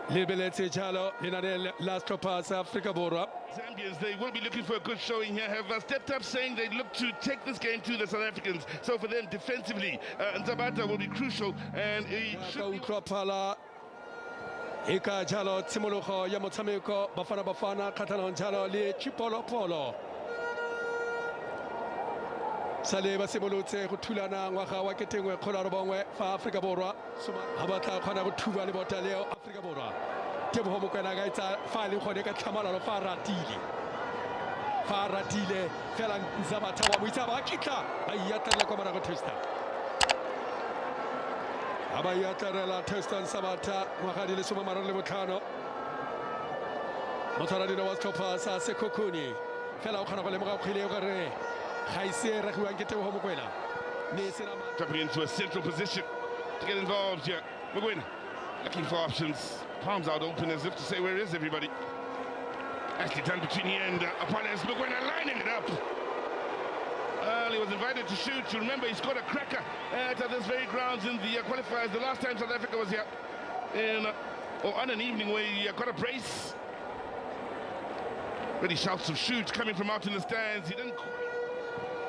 Lebeletse Jalo in the last pass Africa Borwa. Zambians, they will be looking for a good showing here, have stepped up saying they look to take this game to the South Africans. So for them, defensively, Nzabata will be crucial and he should be... Eka Jalo, Timoloho, Yamotameko, Bafana Bafana, Catalan Jalo, Le Chipolo Polo. Saleba Simolute, Tulana, Waka, Waketing, Kolarabongwe, for Africa Borwa, Habata, Kona, Tuva, Botaleo, Africa Borwa. Tebohomokanagaita, filing Hodeka Kamala, Faratile, Felan Zabata, Witaba Kita, Ayata Komara Testa. Abayata la Testan Sabata, Mahadi Sumamara Lemotano. Motoradino was Topasa, Sekokuni, Fellow Kanabalema Hilare, Haise Rakuankete Homoquena. Dropping into a central position to get involved here. Mugwena looking for options, palms out open as if to say, where is everybody? Actually done between here and Apollons. Mugwena lining it up. He was invited to shoot. You remember he scored a cracker at this very grounds in the qualifiers. The last time South Africa was here on an evening where he got a brace. Really shouts of shoot coming from out in the stands. He didn't.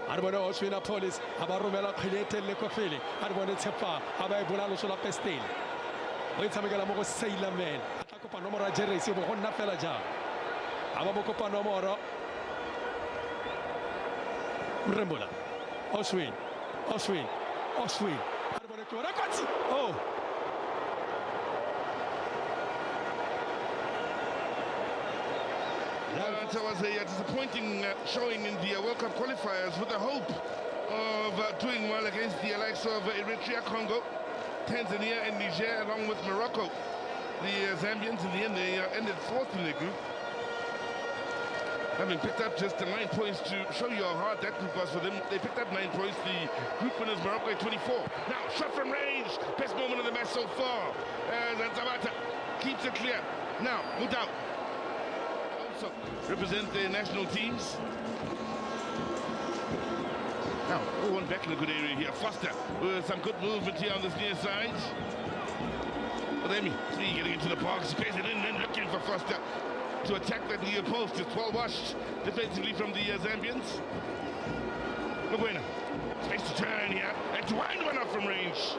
Arbono Oswina Police, Abarumela Pilete Lecofili, Arbone Tepa, Abai Sola Pestil. When Samigalamogo Sailor Man, Atacopanomora Jerry, Honna Felaja, Abamocopanomoro. Rembula, Oswin, oh! It was a disappointing showing in the World Cup qualifiers with the hope of doing well against the likes of Eritrea, Congo, Tanzania and Niger along with Morocco. The Zambians in the end, they ended fourth in the group. Having picked up just 9 points to show you how hard that group was for them. They picked up 9 points. The group winners, Morocco, at 24. Now, shot from range. Best moment of the match so far. As Nzabata keeps it clear. Now, Mudau also represent their national teams. Now, one back in a good area here. Foster with some good movement here on this near side. Odemi, three getting into the box, space it in, then looking for Foster to attack that near post. It's well washed defensively from the Zambians. Mugwena, space to turn here, and to wind one up from range.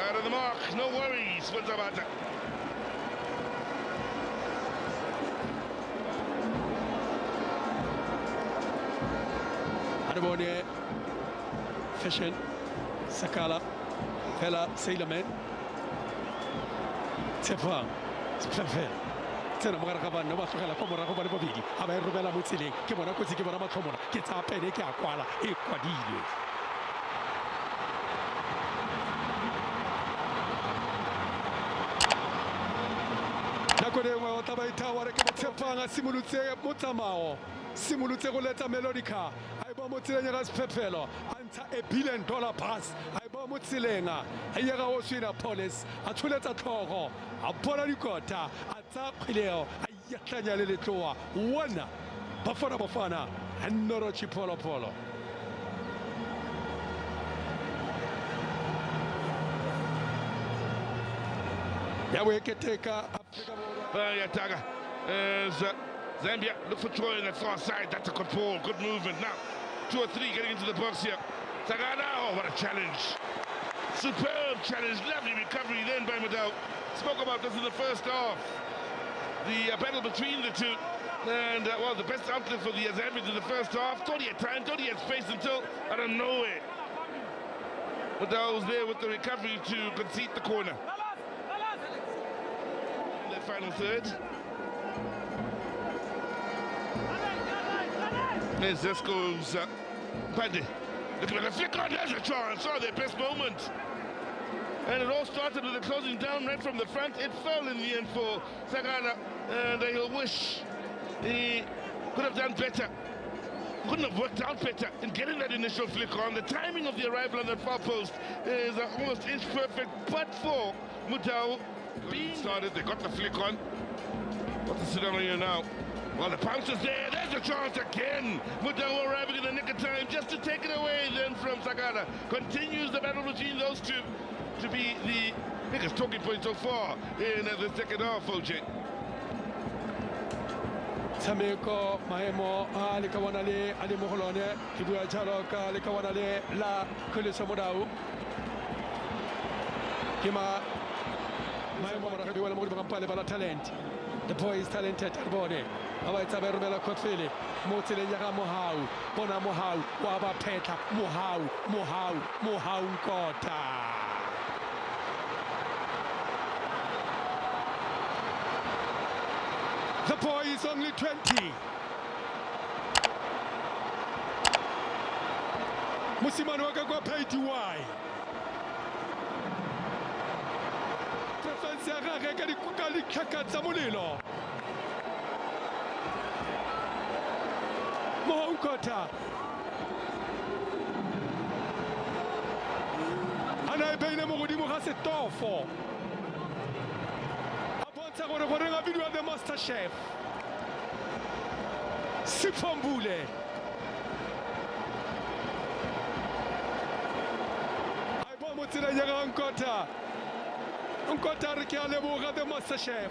Out of the mark, no worries for Nzabata. Arbone, Fashion, Sakala, Fela, Sailorman, Tepa, Spefel. Tena Magarakaban, no Masaka, Komora, Bobby, Abai Rubella Mutsili, Kimona Kusi, Kimona Komona, gets up and Equala, Equadillo. Nakodema, Tabaita, Tepanga, Simulute, Mutamao, Simulute Roleta Melodica, Ibomotilenga's Pepelo, Anta $1 billion pass, Ibomotilenga, Ayara Osina Police, Atuleta Toro, Apola Ricota, Atapileo, Ayatanya Litoa, one, Bafana Bafana, and Norochi Polo Polo. Yeah, we can take Taga. Zambia look for Troy on the far side. That's a control. Good movement. Now, 2 or 3 getting into the box here. Sagana, oh, what a challenge. Superb challenge. Lovely recovery then by Mudau. Spoke about this in the first half. The battle between the two. And, well, the best outlet for the Zambians in the first half. Thought he had time, thought he had space until out of nowhere. Mudau was there with the recovery to concede the corner. In that final third. There's Zesko's Pande. Looking at the flick on, there's a chance. Oh, their best moment. And it all started with a closing down right from the front. It fell in the end for Sagana. And he'll wish he could have done better. Couldn't have worked out better in getting that initial flick on. The timing of the arrival on that far post is almost inch perfect. But for Mudau being started, they got the flick on. What's the scenario now? Well, the bounce is there. There's a chance again. Mudau arriving in the nick of time just to take it away then from Sagana. Continues the battle between those two. to be the biggest talking point so far in the second half, OJ. Tshameko maemo a le kawana le a le mogolone ke bua jalo ka le kawana le la kgweleso morao ke maemo a rugby wala mo di bampale ba la talent. The boy is talented at bone aba etsa ba romela khotfele mo tseleng ya ga Mohau bona Mohau wa ba phetla Mohau Nkota. The boy is only 20. Musimani wake kwa paid why. Preference ya gage ka dikukali kakatsa molelo. Mohau Nkota. Ana ipele mo godimo ga setofo. Gore video of the master chef Siphombule aibo mo tsela ya Nkota re ke a leboga the master chef.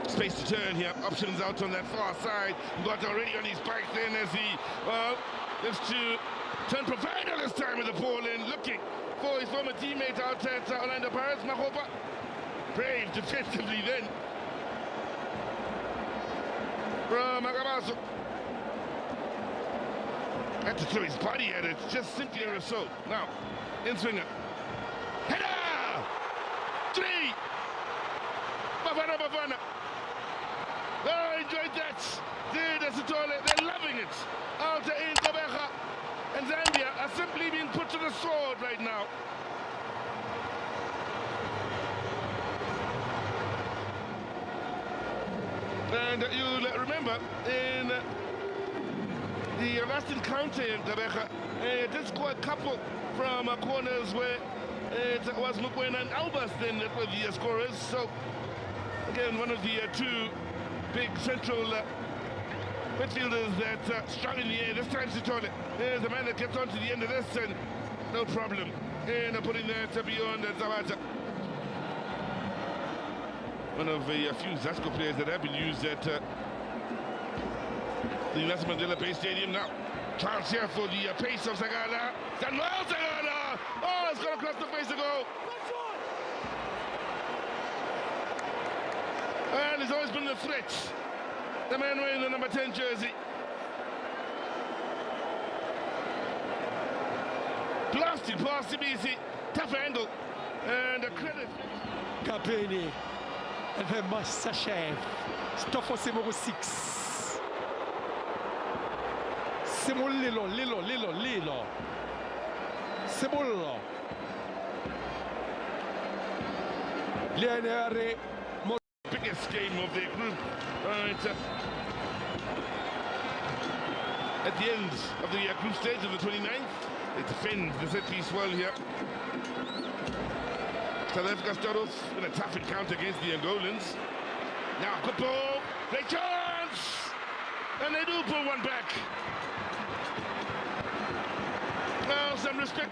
Space to turn here, options out on that far side. Got already on his bike then as he looks to turn provider this time with the ball in, looking for his former teammate out at Orlando Pirates. Mahopa brave defensively then from Magabaso. Had to throw his body at it, just simply a result. Now, in swinger. Header! 3! Bafana Bafana. Oh, I enjoyed that. They're loving it. Alta in Kobeja and Zambia are simply being put to the sword right now. And you'll remember in the last encounter in Kobeja, did score a couple from corners where it was Mukwena and Albers then that were the scorers. So again, one of the two big central midfielders that struck in the air. This time Sitole is the man that gets on to the end of this, and no problem in putting that beyond Zawata. One of a few Zasco players that have been used at the Nelson Mandela Bay Stadium now. Chance here for the pace of Sagala. Samuel Sagala! Oh, it's gone across the face to go. And he's always been the threat. The man wearing the number 10 jersey. Blasted past CBC. Tough angle. And a credit. Kapeni. The master chef. Stofo Simoro 6. Simulilo, Lilo. Simullo. Lianere. Biggest game of the group. Right. At the end of the group stage of the 29th, they defend the set piece well here. South Africa start off in a tough encounter against the Angolans. Now, good ball, great chance! And they do pull one back. Well, some respect.